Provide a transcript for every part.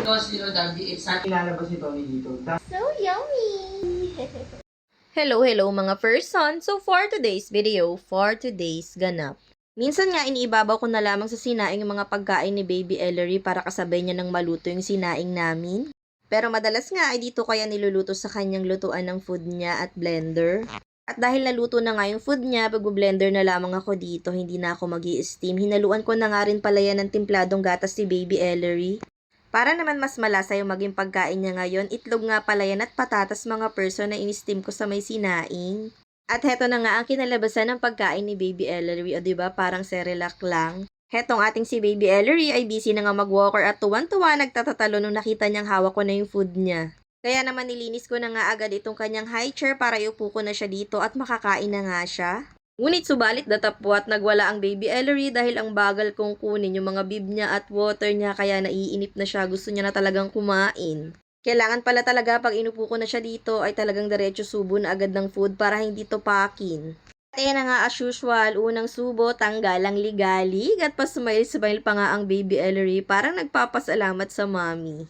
because, Daddy, it's not ilalabas ni Tony dito. So yummy! Hello mga person! So for today's video, for today's ganap. Minsan nga iniibabaw ko na lamang sa sinaing yung mga pagkain ni Baby Ellery para kasabay niya ng maluto yung sinaing namin. Pero madalas nga ay dito kaya niluluto sa kanyang lutuan ng food niya at blender. At dahil naluto na nga yung food niya, pag-blender na lamang ako dito, hindi na ako mag-i-steam. Hinaluan ko na nga rin pala yan ng timpladong gatas si Baby Ellery. Para naman mas malasa yung maging pagkain niya ngayon, itlog nga pala yan at patatas mga person na in-steam ko sa may sinaing. At heto na nga ang kinalabasan ng pagkain ni Baby Ellery, o diba parang Cerelac lang. Hetong ating si Baby Ellery ay busy na nga mag-walker at tuwan-tuwa nagtatatalo nung nakita niyang hawak ko na yung food niya. Kaya naman nilinis ko na nga agad itong kanyang high chair para iupo ko na siya dito at makakain na nga siya. Ngunit subalit datapwat nagwala ang Baby Ellery dahil ang bagal kong kunin yung mga bib niya at water niya kaya naiinip na siya, gusto niya na talagang kumain. Kailangan pala talaga pag inupo ko na siya dito ay talagang diretso subo na agad ng food para hindi topakin. At ayan na nga as usual, unang subo, tanggal ang ligalig at pasmile-smile pa nga ang Baby Ellery parang nagpapasalamat sa mommy.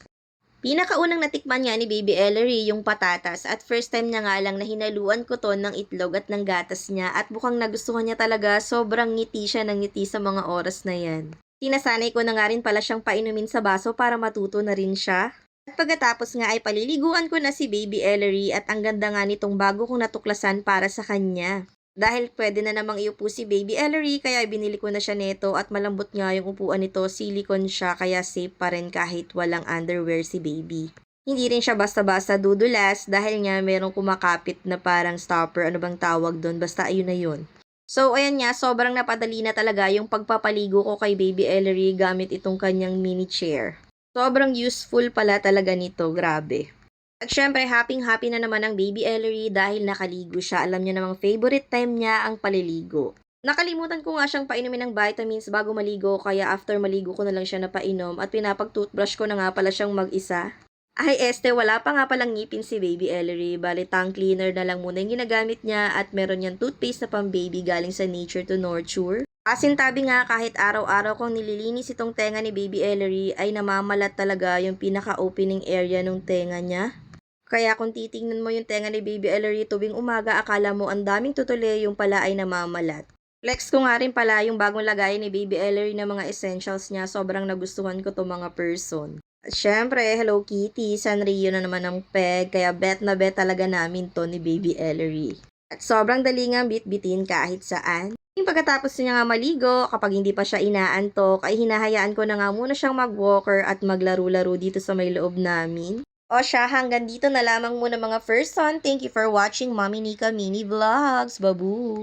Pinakaunang natikman nga ni Baby Ellery yung patatas at first time niya nga lang na hinaluan ko to ng itlog at ng gatas niya at mukhang nagustuhan niya talaga, sobrang ngiti siya ng ngiti sa mga oras na yan. Sinasanay ko na nga rin pala siyang painumin sa baso para matuto na rin siya. At pagkatapos nga ay paliliguan ko na si Baby Ellery at ang ganda nga nitong bago kong natuklasan para sa kanya. Dahil pwede na namang iupo si Baby Ellery kaya binili ko na siya neto at malambot nga yung upuan nito, silicone siya kaya safe pa rin kahit walang underwear si Baby. Hindi rin siya basta-basta dudulas dahil nga merong kumakapit na parang stopper, ano bang tawag doon, basta ayun na yun. So ayan nga, sobrang napadali na talaga yung pagpapaligo ko kay Baby Ellery gamit itong kanyang mini chair. Sobrang useful pala talaga nito, grabe. At syempre, happy na naman ang Baby Ellery dahil nakaligo siya. Alam niya namang favorite time niya ang paliligo. Nakalimutan ko nga siyang painumin ng vitamins bago maligo kaya after maligo ko na lang siya napainom at pinapag-toothbrush ko na nga pala siyang mag-isa. Ay wala pa nga palang ngipin si Baby Ellery. Bali, tongue cleaner na lang muna yung ginagamit niya at meron niyang toothpaste na pang baby galing sa Nature to Nurture. Kasintabi nga kahit araw-araw kong nililinis itong tenga ni Baby Ellery ay namamalat talaga yung pinaka-opening area ng tenga niya. Kaya kung titingnan mo yung tenga ni Baby Ellery tuwing umaga, akala mo ang daming tutuli, yung pala ay namamalat. Flex ko nga rin pala yung bagong lagay ni Baby Ellery na mga essentials niya. Sobrang nagustuhan ko to mga person. At syempre, Hello Kitty, Sanrio na naman ang peg, kaya bet na bet talaga namin to ni Baby Ellery. At sobrang dali nga bitbitin kahit saan. Yung pagkatapos niya nga maligo, kapag hindi pa siya inaantok, ay hinahayaan ko na nga muna siyang mag-walker at maglaro-laro dito sa may loob namin. O siya, hanggang dito na lamang muna mga person. Thank you for watching Mommy Nika Mini Vlogs. Babu!